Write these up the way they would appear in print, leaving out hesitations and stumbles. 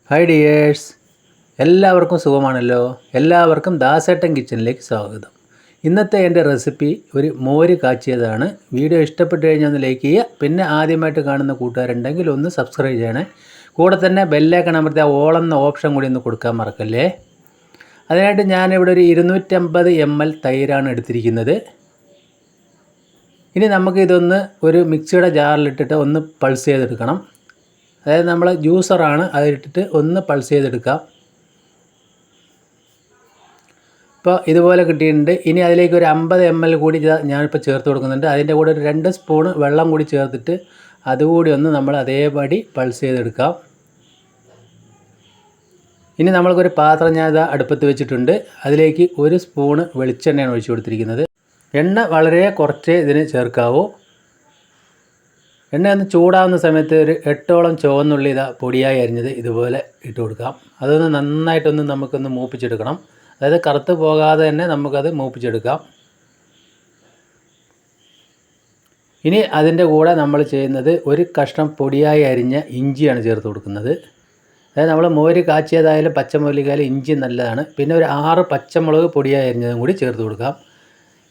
Hi dears, എല്ലാവർക്കും സുഖമാണല്ലോ. എല്ലാവർക്കും ദാസേട്ടൻ കിച്ചണിലേക്ക് സ്വാഗതം. ഇന്നത്തെ എൻ്റെ റെസിപ്പി ഒരു മോര് കാച്ചിയതാണ്. വീഡിയോ ഇഷ്ടപ്പെട്ട് കഴിഞ്ഞാൽ ഒന്ന് ലൈക്ക് ചെയ്യുക. പിന്നെ ആദ്യമായിട്ട് കാണുന്ന കൂട്ടുകാരുണ്ടെങ്കിൽ ഒന്ന് സബ്സ്ക്രൈബ് ചെയ്യണേ. കൂടെ തന്നെ ബെല്ലൈക്കൺ അമർത്തി ആ ഓൾ എന്ന ഓപ്ഷൻ കൂടി ഒന്ന് കൊടുക്കാൻ മറക്കല്ലേ. അതിനായിട്ട് ഞാനിവിടെ ഒരു 250 ml തൈരാണ് എടുത്തിരിക്കുന്നത്. ഇനി നമുക്കിതൊന്ന് ഒരു മിക്സിയുടെ ജാറിലിട്ടിട്ട് ഒന്ന് പൾസ് ചെയ്തെടുക്കണം. അതായത് നമ്മൾ ജ്യൂസറാണ്, അതിലിട്ടിട്ട് ഒന്ന് പൾസ് ചെയ്തെടുക്കാം. ഇപ്പോൾ ഇതുപോലെ കിട്ടിയിട്ടുണ്ട്. ഇനി അതിലേക്ക് ഒരു 50 ml കൂടി ഞാനിപ്പോൾ ചേർത്ത് കൊടുക്കുന്നുണ്ട്. അതിൻ്റെ കൂടെ ഒരു 2 സ്പൂൺ വെള്ളം കൂടി ചേർത്തിട്ട് അതുകൂടി ഒന്ന് നമ്മൾ അതേപടി പൾസ് ചെയ്തെടുക്കാം. ഇനി നമ്മൾക്കൊരു പാത്രം ഞാൻ അടുപ്പത്ത് വെച്ചിട്ടുണ്ട്. അതിലേക്ക് 1 സ്പൂണ് വെളിച്ചെണ്ണയാണ് ഒഴിച്ചു കൊടുത്തിരിക്കുന്നത്. എണ്ണ വളരെ കുറച്ചേ ഇതിന് ചേർക്കാവൂ. എണ്ണ ഒന്ന് ചൂടാവുന്ന സമയത്ത് ഒരു 8ഓളം ചുവന്നുള്ളി പൊടിയായി അരിഞ്ഞത് ഇതുപോലെ ഇട്ട് കൊടുക്കാം. അതൊന്ന് നന്നായിട്ടൊന്ന് നമുക്കൊന്ന് മൂപ്പിച്ചെടുക്കണം. അതായത് കറുത്ത് പോകാതെ തന്നെ നമുക്കത് മൂപ്പിച്ചെടുക്കാം. ഇനി അതിൻ്റെ കൂടെ നമ്മൾ ചെയ്യുന്നത് ഒരു കഷ്ണം പൊടിയായി അരിഞ്ഞ ഇഞ്ചിയാണ് ചേർത്ത് കൊടുക്കുന്നത്. അതായത് നമ്മൾ മോര് കാച്ചിയതായാലും പച്ചമുളകായാലും ഇഞ്ചി നല്ലതാണ്. പിന്നെ ഒരു 6 പച്ചമുളക് പൊടിയായി അരിഞ്ഞതും കൂടി ചേർത്ത് കൊടുക്കാം.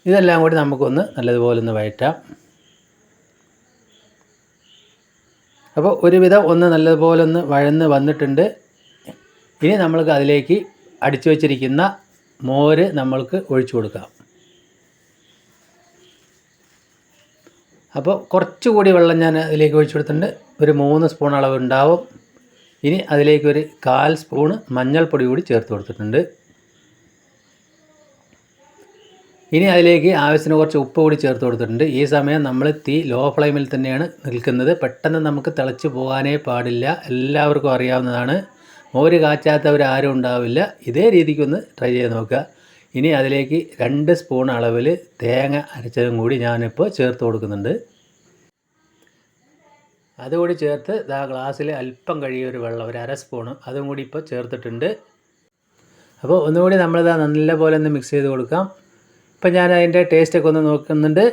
ഇതെല്ലാം കൂടി നമുക്കൊന്ന് നല്ലതുപോലെ ഒന്ന് വഴറ്റാം. അപ്പോൾ ഒരുവിധം ഒന്ന് നല്ലതുപോലെ ഒന്ന് വഴന്ന് വന്നിട്ടുണ്ട്. ഇനി നമ്മൾക്ക് അതിലേക്ക് അടിച്ചു വച്ചിരിക്കുന്ന മോര് നമ്മൾക്ക് ഒഴിച്ചു കൊടുക്കാം. അപ്പോൾ കുറച്ചുകൂടി വെള്ളം ഞാൻ അതിലേക്ക് ഒഴിച്ചു കൊടുത്തിട്ടുണ്ട്. ഒരു 3 സ്പൂൺ അളവ് ഉണ്ടാവും. ഇനി അതിലേക്ക് ഒരു 1/4 സ്പൂണ് മഞ്ഞൾപ്പൊടി കൂടി ചേർത്ത് കൊടുത്തിട്ടുണ്ട്. ഇനി അതിലേക്ക് ആവശ്യത്തിന് കുറച്ച് ഉപ്പ് കൂടി ചേർത്ത് കൊടുത്തിട്ടുണ്ട്. ഈ സമയം നമ്മൾ തീ ലോ ഫ്ലെയിമിൽ തന്നെയാണ് നിൽക്കുന്നത്. പെട്ടെന്ന് നമുക്ക് തിളച്ച് പോകാനേ പാടില്ല. എല്ലാവർക്കും അറിയാവുന്നതാണ്. മോര് കാച്ചാത്തവരാരും ഉണ്ടാവില്ല. ഇതേ രീതിക്കൊന്ന് ട്രൈ ചെയ്ത് നോക്കുക. ഇനി അതിലേക്ക് 2 സ്പൂൺ അളവിൽ തേങ്ങ അരച്ചതും കൂടി ഞാനിപ്പോൾ ചേർത്ത് കൊടുക്കുന്നുണ്ട്. അതുകൂടി ചേർത്ത് ഗ്ലാസ്സിൽ അല്പം കഴിയ ഒരു വെള്ളം, ഒരു 1/2 സ്പൂണ് അതും കൂടി ഇപ്പോൾ ചേർത്തിട്ടുണ്ട്. അപ്പോൾ ഒന്നുകൂടി നമ്മളിത് നല്ലപോലെ ഒന്ന് മിക്സ് ചെയ്ത് കൊടുക്കാം. ഇപ്പം ഞാൻ അതിൻ്റെ ടേസ്റ്റൊക്കെ ഒന്ന് നോക്കുന്നുണ്ട്.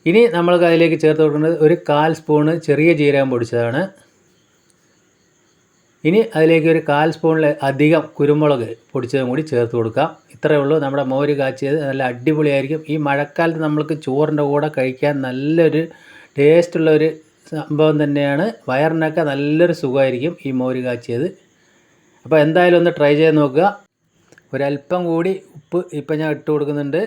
ഇനി നമ്മൾക്ക് അതിലേക്ക് ചേർത്ത് കൊടുക്കുന്നത് ഒരു 1/4 സ്പൂണ് ചെറിയ ജീരകം പൊടിച്ചതാണ്. ഇനി അതിലേക്ക് ഒരു 1/4 സ്പൂണിൽ അധികം കുരുമുളക് പൊടിച്ചതും കൂടി ചേർത്ത് കൊടുക്കാം. ഇത്രയേ ഉള്ളൂ. നമ്മുടെ മോര് കാച്ചിയത് നല്ല അടിപൊളിയായിരിക്കും. ഈ മഴക്കാലത്ത് നമ്മൾക്ക് ചോറിൻ്റെ കൂടെ കഴിക്കാൻ നല്ലൊരു ടേസ്റ്റുള്ളൊരു സംഭവം തന്നെയാണ്. വയറിനൊക്കെ നല്ലൊരു സുഖമായിരിക്കും ഈ മോര് കാച്ചിയത്. അപ്പോൾ എന്തായാലും ഒന്ന് ട്രൈ ചെയ്ത് നോക്കുക. ഒരല്പം കൂടി ഉപ്പ് ഇപ്പം ഞാൻ ഇട്ട് കൊടുക്കുന്നുണ്ട്.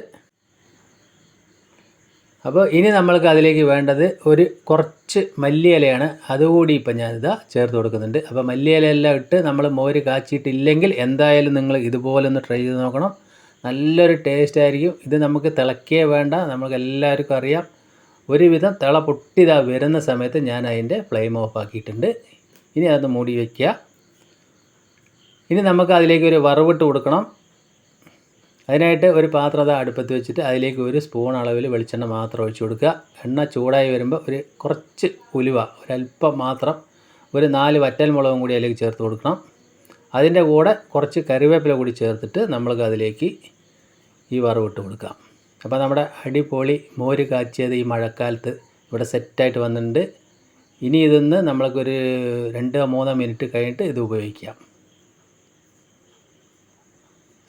അപ്പോൾ ഇനി നമ്മൾക്ക് അതിലേക്ക് വേണ്ടത് ഒരു കുറച്ച് മല്ലിയിലയാണ്. അതുകൂടി ഇപ്പം ഞാനിതാ ചേർത്ത് കൊടുക്കുന്നുണ്ട്. അപ്പോൾ മല്ലിയിലയെല്ലാം ഇട്ട് നമ്മൾ മോര് കാച്ചിയിട്ടില്ലെങ്കിൽ എന്തായാലും നിങ്ങൾ ഇതുപോലെ ഒന്ന് ട്രൈ ചെയ്ത് നോക്കണം. നല്ലൊരു ടേസ്റ്റ് ആയിരിക്കും. ഇത് നമുക്ക് തിളക്കേ വേണ്ട, നമുക്ക് എല്ലാവർക്കും അറിയാം. ഒരുവിധം തിള പൊട്ടിതാ വരുന്ന സമയത്ത് ഞാൻ അതിൻ്റെ ഫ്ലെയിം ഓഫ് ആക്കിയിട്ടുണ്ട്. ഇനി അതൊന്ന് മൂടി വയ്ക്കുക. ഇനി നമുക്ക് അതിലേക്ക് ഒരു വറവിട്ട് കൊടുക്കണം. അതിനായിട്ട് ഒരു പാത്രം അടുപ്പത്ത് വെച്ചിട്ട് അതിലേക്ക് 1 സ്പൂൺ അളവിൽ വെളിച്ചെണ്ണ മാത്രം ഒഴിച്ചു കൊടുക്കുക. എണ്ണ ചൂടായി വരുമ്പോൾ ഒരു കുറച്ച് ഉലുവ, ഒരല്പം മാത്രം, ഒരു 4 വറ്റൽമുളകും കൂടി അതിലേക്ക് ചേർത്ത് കൊടുക്കണം. അതിൻ്റെ കൂടെ കുറച്ച് കറിവേപ്പില കൂടി ചേർത്തിട്ട് നമ്മൾക്ക് അതിലേക്ക് ഈ വറവിട്ട് കൊടുക്കാം. അപ്പോൾ നമ്മുടെ അടിപൊളി മോര് കാച്ചിയത് ഈ മഴക്കാലത്ത് ഇവിടെ സെറ്റായിട്ട് വന്നിട്ടുണ്ട്. ഇനി ഇതൊന്ന് നമ്മൾക്കൊരു 2-3 മിനിറ്റ് കഴിഞ്ഞിട്ട് ഇത് ഉപയോഗിക്കാം.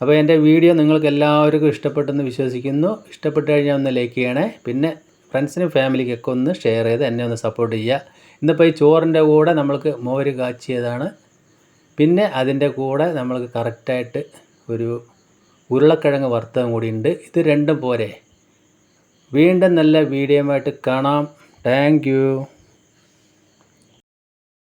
അപ്പോൾ എൻ്റെ വീഡിയോ നിങ്ങൾക്ക് എല്ലാവർക്കും ഇഷ്ടപ്പെട്ടെന്ന് വിശ്വസിക്കുന്നു. ഇഷ്ടപ്പെട്ട് കഴിഞ്ഞാൽ ഒന്ന് ലൈക്ക് ചെയ്യണേ. പിന്നെ ഫ്രണ്ട്സിനും ഫാമിലിക്കൊക്കെ ഒന്ന് ഷെയർ ചെയ്ത് എന്നെ ഒന്ന് സപ്പോർട്ട് ചെയ്യുക. ഇന്നിപ്പോൾ ഈ ചോറിൻ്റെ കൂടെ നമ്മൾക്ക് മോര് കാച്ചിയതാണ്. പിന്നെ അതിൻ്റെ കൂടെ നമ്മൾക്ക് കറക്റ്റായിട്ട് ഒരു ഉരുളക്കിഴങ്ങ് വറുത്തതും കൂടി ഉണ്ട്. ഇത് രണ്ടും പോരെ. വീണ്ടും നല്ല വീഡിയോയുമായിട്ട് കാണാം. Thank you.